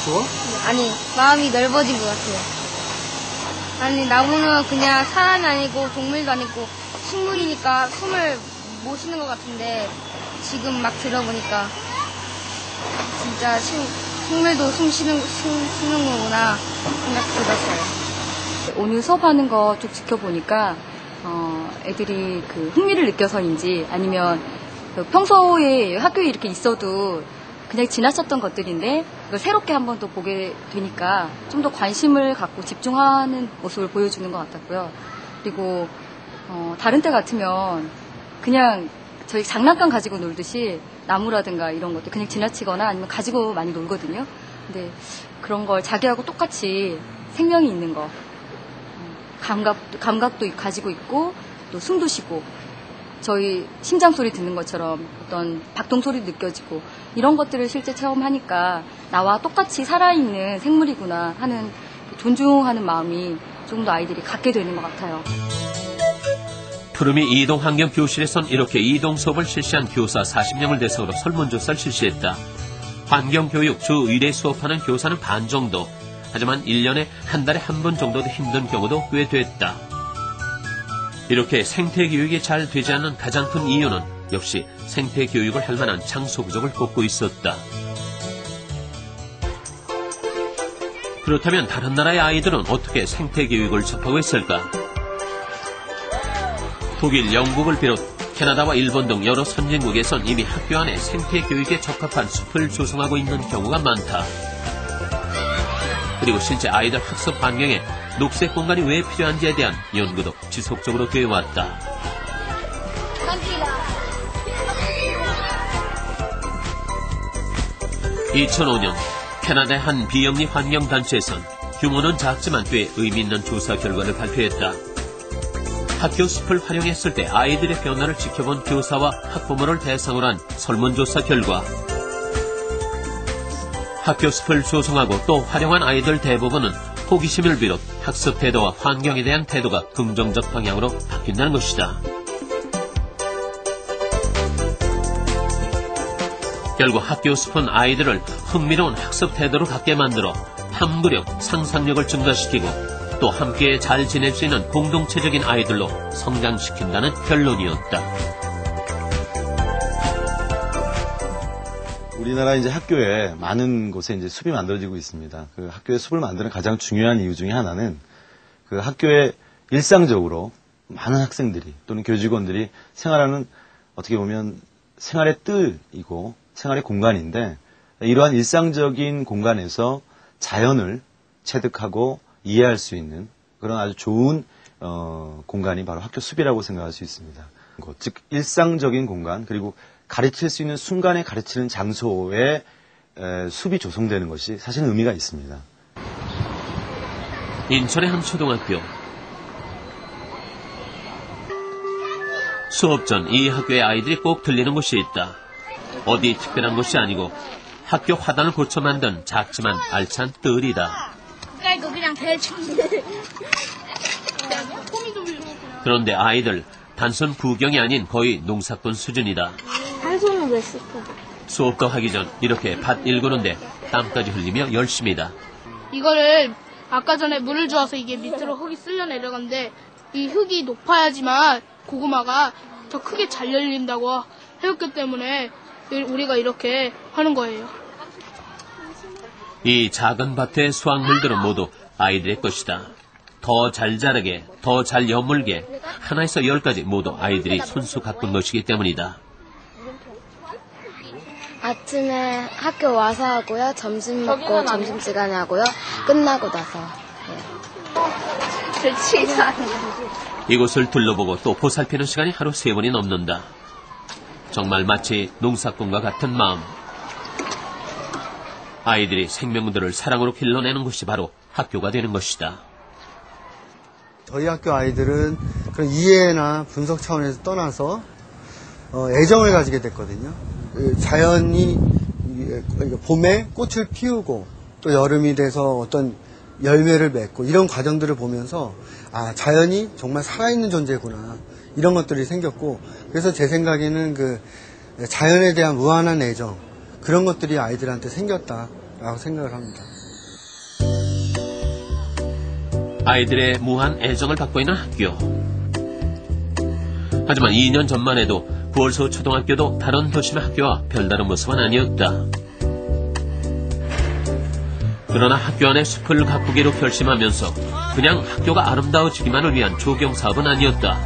추워? 아니, 마음이 넓어진 것 같아요. 아니, 나무는 그냥 사람이 아니고 동물도 아니고 식물이니까 숨을 못 쉬는 것 같은데 지금 막 들어보니까 진짜 식물도 숨 쉬는 거구나 생각 들었어요. 오늘 수업하는 거 쭉 지켜보니까 애들이 그 흥미를 느껴서인지 아니면 평소에 학교에 이렇게 있어도 그냥 지나쳤던 것들인데 그걸 새롭게 한 번 더 보게 되니까 좀 더 관심을 갖고 집중하는 모습을 보여주는 것 같았고요. 그리고 다른 때 같으면 그냥 저희 장난감 가지고 놀듯이 나무라든가 이런 것도 그냥 지나치거나 아니면 가지고 많이 놀거든요. 근데 그런 걸 자기하고 똑같이 생명이 있는 거, 감각도 가지고 있고 또 숨도 쉬고 저희 심장 소리 듣는 것처럼 어떤 박동 소리 느껴지고 이런 것들을 실제 체험하니까 나와 똑같이 살아있는 생물이구나 하는 존중하는 마음이 조금 더 아이들이 갖게 되는 것 같아요. 푸르미 이동환경교실에선 이렇게 이동 수업을 실시한 교사 40명을 대상으로 설문조사를 실시했다. 환경교육 주 1회 수업하는 교사는 반 정도. 하지만 1년에 한 달에 한 번 정도도 힘든 경우도 꽤 됐다. 이렇게 생태교육이 잘 되지 않는 가장 큰 이유는 역시 생태교육을 할 만한 장소 부족을 꼽고 있었다. 그렇다면 다른 나라의 아이들은 어떻게 생태교육을 접하고 있을까? 독일, 영국을 비롯 캐나다와 일본 등 여러 선진국에선 이미 학교 안에 생태교육에 적합한 숲을 조성하고 있는 경우가 많다. 그리고 실제 아이들 학습 환경에 녹색 공간이 왜 필요한지에 대한 연구도 지속적으로 되어왔다. 2005년 캐나다의 한 비영리 환경단체에선 규모는 작지만 꽤 의미 있는 조사 결과를 발표했다. 학교 숲을 활용했을 때 아이들의 변화를 지켜본 교사와 학부모를 대상으로 한 설문조사 결과 학교 숲을 조성하고 또 활용한 아이들 대부분은 호기심을 비롯 학습 태도와 환경에 대한 태도가 긍정적 방향으로 바뀐다는 것이다. 결국 학교 숲은 아이들을 흥미로운 학습 태도로 갖게 만들어 탐구력, 상상력을 증가시키고 또 함께 잘 지낼 수 있는 공동체적인 아이들로 성장시킨다는 결론이었다. 우리나라 이제 학교에 많은 곳에 이제 숲이 만들어지고 있습니다. 그 학교에 숲을 만드는 가장 중요한 이유 중에 하나는 그 학교에 일상적으로 많은 학생들이 또는 교직원들이 생활하는 어떻게 보면 생활의 뜰이고 생활의 공간인데 이러한 일상적인 공간에서 자연을 체득하고 이해할 수 있는 그런 아주 좋은 공간이 바로 학교 숲이라고 생각할 수 있습니다. 즉 일상적인 공간 그리고 가르칠 수 있는 순간에 가르치는 장소에 숲이 조성되는 것이 사실 의미가 있습니다. 인천의 한 초등학교. 수업 전 이 학교의 아이들이 꼭 들리는 곳이 있다. 어디 특별한 곳이 아니고 학교 화단을 고쳐 만든 작지만 알찬 뜰이다. 색깔도 그냥 대충. 그런데 아이들 단순 구경이 아닌 거의 농사꾼 수준이다. 한 손을 왜 쓸까? 수업도 하기 전 이렇게 밭 일구는데 땀까지 흘리며 열심이다. 이거를 아까 전에 물을 주어서 이게 밑으로 흙이 쓸려 내려가는데 이 흙이 높아야지만 고구마가 더 크게 잘 열린다고 해왔기 때문에 우리가 이렇게 하는 거예요. 이 작은 밭의 수확물들은 모두 아이들의 것이다. 더 잘 자라게, 더 잘 여물게 하나에서 10까지 모두 아이들이 손수 가꾼 것이기 때문이다. 아침에 학교 와서 하고요. 점심 먹고 점심시간에 하고요. 끝나고 나서 이곳을 둘러보고 또 보살피는 시간이 하루 3번이 넘는다. 정말 마치 농사꾼과 같은 마음. 아이들이 생명들을 사랑으로 길러내는 곳이 바로 학교가 되는 것이다. 저희 학교 아이들은 그런 이해나 분석 차원에서 떠나서 애정을 가지게 됐거든요. 자연이 봄에 꽃을 피우고 또 여름이 돼서 어떤 열매를 맺고 이런 과정들을 보면서 아 자연이 정말 살아있는 존재구나 이런 것들이 생겼고 그래서 제 생각에는 그 자연에 대한 무한한 애정 그런 것들이 아이들한테 생겼다 라고 생각을 합니다. 아이들의 무한 애정을 받고 있는 학교. 하지만 2년 전만 해도 구월소 초등학교도 다른 도심의 학교와 별다른 모습은 아니었다. 그러나 학교 안에 숲을 가꾸기로 결심하면서 그냥 학교가 아름다워지기만을 위한 조경 사업은 아니었다.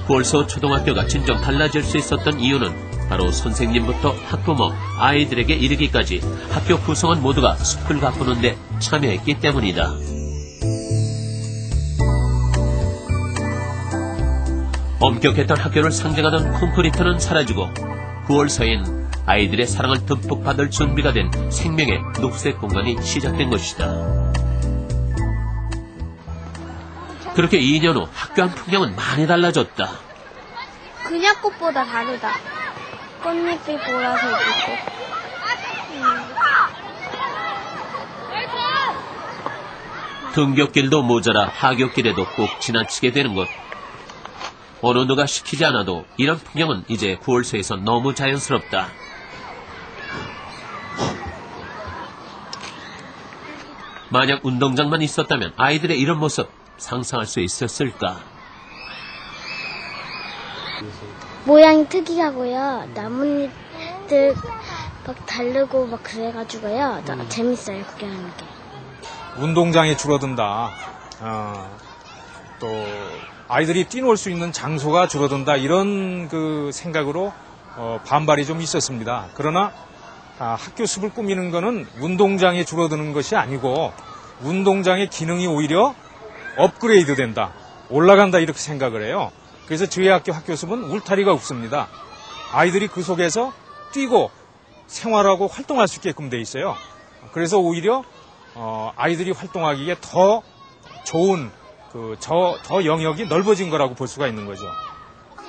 구월소 초등학교가 진정 달라질 수 있었던 이유는 바로 선생님부터 학부모, 아이들에게 이르기까지 학교 구성원 모두가 숲을 가꾸는 데 참여했기 때문이다. 엄격했던 학교를 상징하던 콘크리트는 사라지고 구월서엔 아이들의 사랑을 듬뿍 받을 준비가 된 생명의 녹색 공간이 시작된 것이다. 그렇게 2년 후 학교 안 풍경은 많이 달라졌다. 그냥 꽃보다 다르다. 꽃잎이 보라색이고. 등굣길도 모자라 하굣길에도 꼭 지나치게 되는 것. 어느 누가 시키지 않아도 이런 풍경은 이제 구월소에서 너무 자연스럽다. 만약 운동장만 있었다면 아이들의 이런 모습 상상할 수 있었을까? 모양이 특이하고요. 나뭇잎들 막 다르고 막 그래가지고요. 재밌어요, 구경하는 게. 운동장이 줄어든다. 또 아이들이 뛰놀 수 있는 장소가 줄어든다. 이런 그 생각으로 반발이 좀 있었습니다. 그러나 학교 숲을 꾸미는 거는 운동장이 줄어드는 것이 아니고 운동장의 기능이 오히려 업그레이드 된다. 올라간다 이렇게 생각을 해요. 그래서 저희 학교 숲은 울타리가 없습니다. 아이들이 그 속에서 뛰고 생활하고 활동할 수 있게끔 돼 있어요. 그래서 오히려 아이들이 활동하기에 더 좋은 더 영역이 넓어진 거라고 볼 수가 있는 거죠.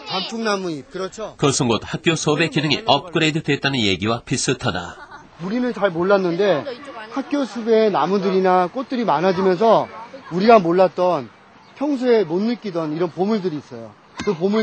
단풍나무잎, 그렇죠? 그것은 곧 학교 수업의 기능이 업그레이드 됐다는 얘기와 비슷하다. 우리는 잘 몰랐는데 학교 숲에 나무들이나 꽃들이 많아지면서 우리가 몰랐던 평소에 못 느끼던 이런 보물들이 있어요. 그 보물